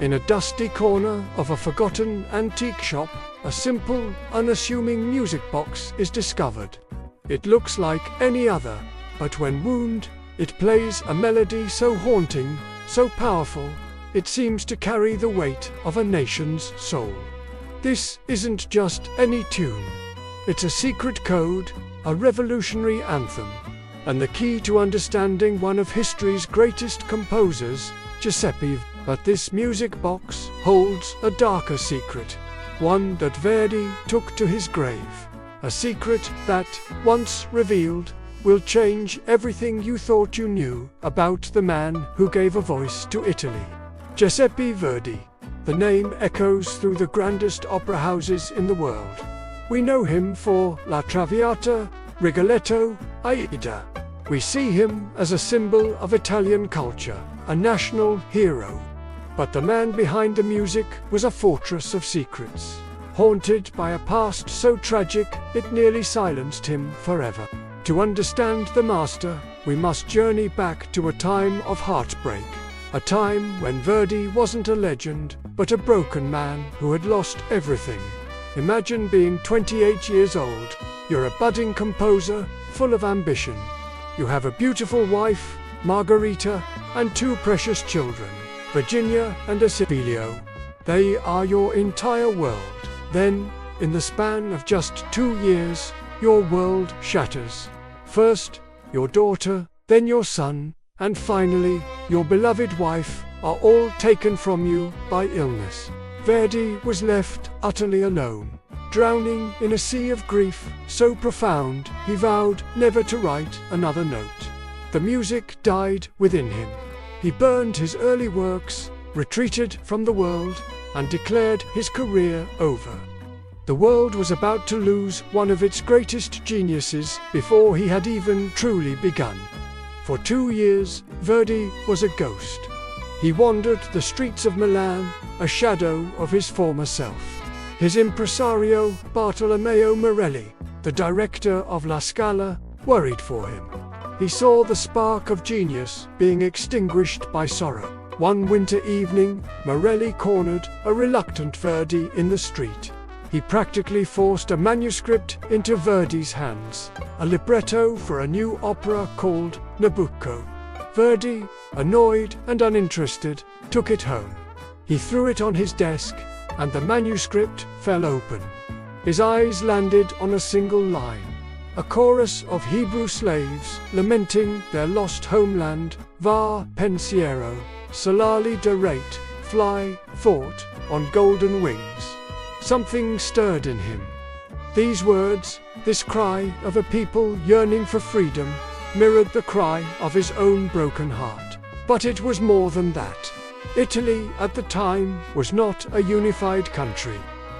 In a dusty corner of a forgotten antique shop, a simple, unassuming music box is discovered. It looks like any other, but when wound, it plays a melody so haunting, so powerful, it seems to carry the weight of a nation's soul. This isn't just any tune. It's a secret code, a revolutionary anthem, and the key to understanding one of history's greatest composers, Giuseppe. But this music box holds a darker secret, one that Verdi took to his grave. A secret that, once revealed, will change everything you thought you knew about the man who gave a voice to Italy. Giuseppe Verdi. The name echoes through the grandest opera houses in the world. We know him for La Traviata, Rigoletto, Aida. We see him as a symbol of Italian culture, a national hero. But the man behind the music was a fortress of secrets, haunted by a past so tragic it nearly silenced him forever. To understand the master, we must journey back to a time of heartbreak, a time when Verdi wasn't a legend, but a broken man who had lost everything. Imagine being 28 years old. You're a budding composer, full of ambition. You have a beautiful wife, Margherita, and 2 precious children, Virginia and Assilio. They are your entire world. Then, in the span of just 2 years, your world shatters. First, your daughter, then your son, and finally, your beloved wife, are all taken from you by illness. Verdi was left utterly alone, drowning in a sea of grief so profound he vowed never to write another note. The music died within him. He burned his early works, retreated from the world, and declared his career over. The world was about to lose one of its greatest geniuses before he had even truly begun. For 2 years, Verdi was a ghost. He wandered the streets of Milan, a shadow of his former self. His impresario, Bartolomeo Morelli, the director of La Scala, worried for him. He saw the spark of genius being extinguished by sorrow. One winter evening, Morelli cornered a reluctant Verdi in the street. He practically forced a manuscript into Verdi's hands, a libretto for a new opera called Nabucco. Verdi, annoyed and uninterested, took it home. He threw it on his desk, and the manuscript fell open. His eyes landed on a single line. A chorus of Hebrew slaves lamenting their lost homeland, Va pensiero, solari da rete, fly, thought, on golden wings. Something stirred in him. These words, this cry of a people yearning for freedom, mirrored the cry of his own broken heart. But it was more than that. Italy at the time was not a unified country.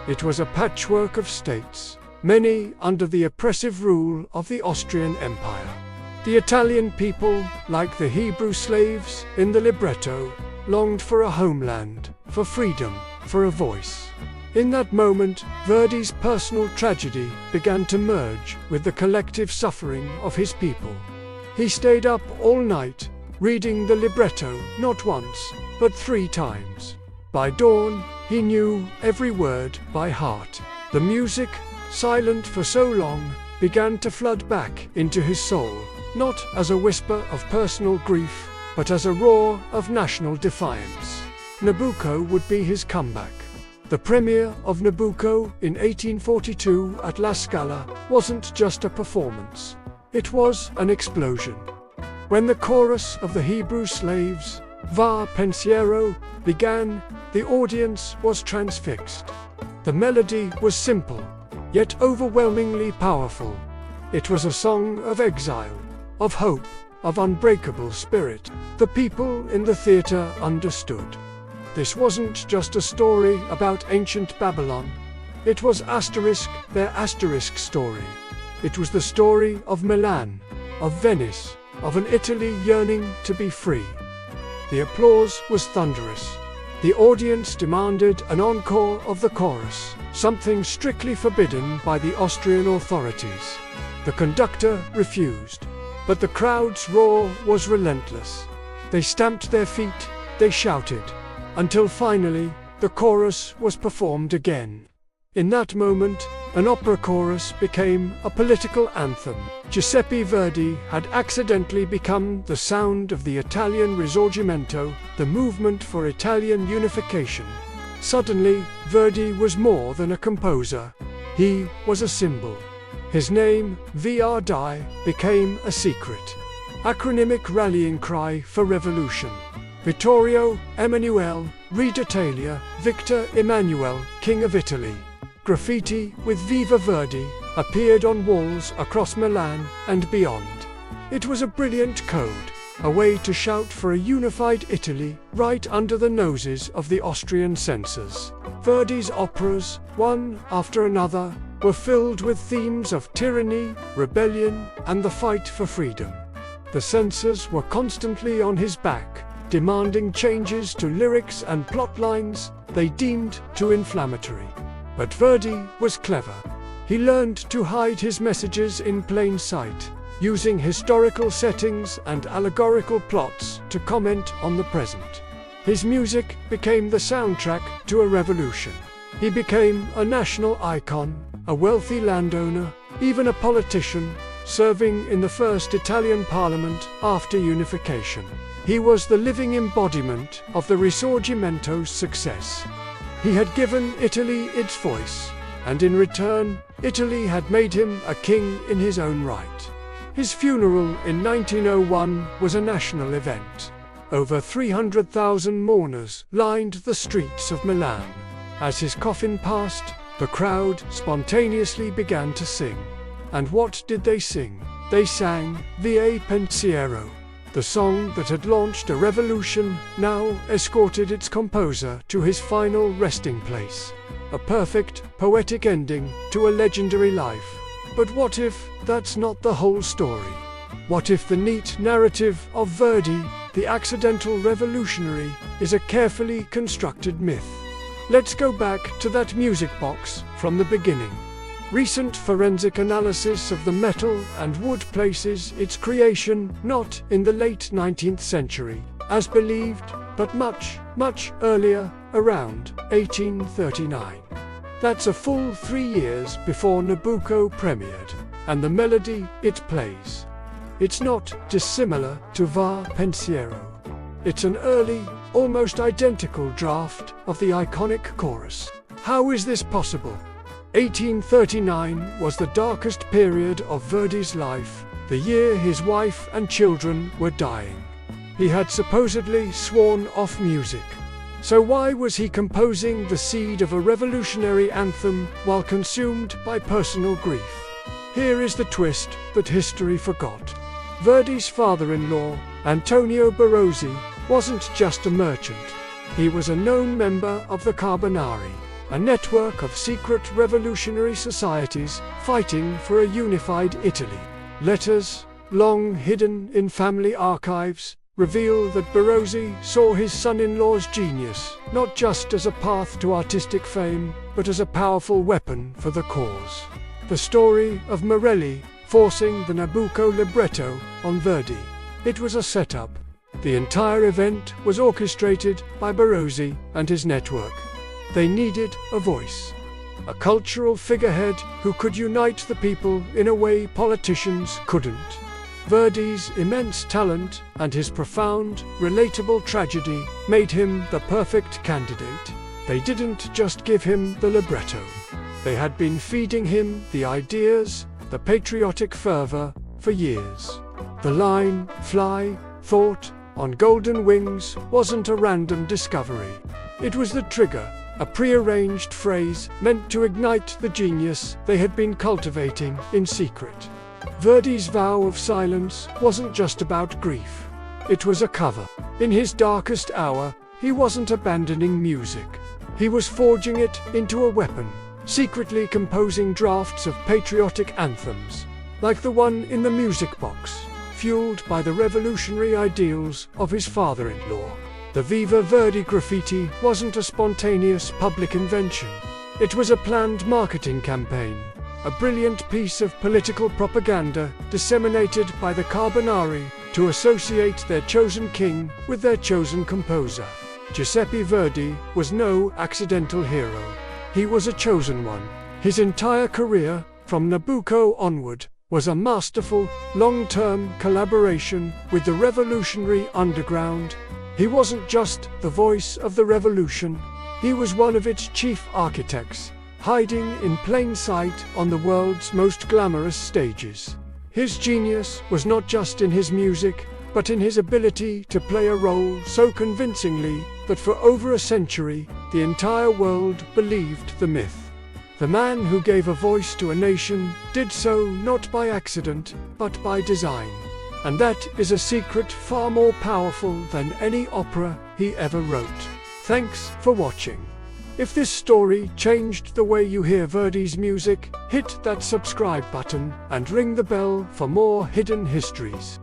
It was a patchwork of states, many under the oppressive rule of the Austrian Empire. The Italian people, like the Hebrew slaves in the libretto, longed for a homeland, for freedom, for a voice. In that moment, Verdi's personal tragedy began to merge with the collective suffering of his people. He stayed up all night, reading the libretto not once, but 3 times. By dawn, he knew every word by heart. The music, silent for so long, began to flood back into his soul, not as a whisper of personal grief, but as a roar of national defiance. Nabucco would be his comeback. The premiere of Nabucco in 1842 at La Scala wasn't just a performance. It was an explosion. When the chorus of the Hebrew slaves, Va pensiero, began, the audience was transfixed. The melody was simple, yet overwhelmingly powerful. It was a song of exile, of hope, of unbreakable spirit. The people in the theater understood. This wasn't just a story about ancient Babylon. It was their asterisk story. It was the story of Milan, of Venice, of an Italy yearning to be free. The applause was thunderous. The audience demanded an encore of the chorus, something strictly forbidden by the Austrian authorities. The conductor refused, but the crowd's roar was relentless. They stamped their feet, they shouted. until finally, the chorus was performed again. In that moment, an opera chorus became a political anthem. Giuseppe Verdi had accidentally become the sound of the Italian Risorgimento, the movement for Italian unification. Suddenly, Verdi was more than a composer. He was a symbol. His name, Verdi, became a secret. Acronymic rallying cry for revolution. Vittorio Emanuele, Re d'Italia, Victor Emmanuel, King of Italy. Graffiti with Viva Verdi appeared on walls across Milan and beyond. It was a brilliant code, a way to shout for a unified Italy right under the noses of the Austrian censors. Verdi's operas, one after another, were filled with themes of tyranny, rebellion, and the fight for freedom. The censors were constantly on his back, demanding changes to lyrics and plot lines they deemed too inflammatory. But Verdi was clever. He learned to hide his messages in plain sight, using historical settings and allegorical plots to comment on the present. His music became the soundtrack to a revolution. He became a national icon, a wealthy landowner, even a politician, serving in the first Italian parliament after unification. He was the living embodiment of the Risorgimento's success. He had given Italy its voice, and in return, Italy had made him a king in his own right. His funeral in 1901 was a national event. Over 300,000 mourners lined the streets of Milan. As his coffin passed, the crowd spontaneously began to sing. And what did they sing? They sang Via Pensiero. The song that had launched a revolution now escorted its composer to his final resting place. A perfect, poetic ending to a legendary life. But what if that's not the whole story? What if the neat narrative of Verdi, the accidental revolutionary, is a carefully constructed myth? Let's go back to that music box from the beginning. Recent forensic analysis of the metal and wood places its creation not in the late 19th century, as believed, but much, much earlier, around 1839. That's a full 3 years before Nabucco premiered, and the melody it plays. It's not dissimilar to Va Pensiero. It's an early, almost identical draft of the iconic chorus. How is this possible? 1839 was the darkest period of Verdi's life, the year his wife and children were dying. He had supposedly sworn off music. So why was he composing the seed of a revolutionary anthem while consumed by personal grief? Here is the twist that history forgot. Verdi's father-in-law, Antonio Barozzi, wasn't just a merchant. He was a known member of the Carbonari, a network of secret revolutionary societies fighting for a unified Italy. Letters, long hidden in family archives, reveal that Barozzi saw his son-in-law's genius not just as a path to artistic fame, but as a powerful weapon for the cause. The story of Morelli forcing the Nabucco libretto on Verdi. It was a setup. The entire event was orchestrated by Barozzi and his network. They needed a voice, a cultural figurehead who could unite the people in a way politicians couldn't. Verdi's immense talent and his profound, relatable tragedy made him the perfect candidate. They didn't just give him the libretto. They had been feeding him the ideas, the patriotic fervor, for years. The line, "Fly, thought, on golden wings," wasn't a random discovery. It was the trigger, a prearranged phrase meant to ignite the genius they had been cultivating in secret. Verdi's vow of silence wasn't just about grief. It was a cover. In his darkest hour, he wasn't abandoning music. He was forging it into a weapon, secretly composing drafts of patriotic anthems, like the one in the music box, fueled by the revolutionary ideals of his father-in-law. The Viva Verdi graffiti wasn't a spontaneous public invention. It was a planned marketing campaign, a brilliant piece of political propaganda disseminated by the Carbonari to associate their chosen king with their chosen composer. Giuseppe Verdi was no accidental hero. He was a chosen one. His entire career, from Nabucco onward, was a masterful, long-term collaboration with the revolutionary underground. He wasn't just the voice of the revolution, he was one of its chief architects, hiding in plain sight on the world's most glamorous stages. His genius was not just in his music, but in his ability to play a role so convincingly that for over a century, the entire world believed the myth. The man who gave a voice to a nation did so not by accident, but by design. And that is a secret far more powerful than any opera he ever wrote. Thanks for watching. If this story changed the way you hear Verdi's music, hit that subscribe button and ring the bell for more hidden histories.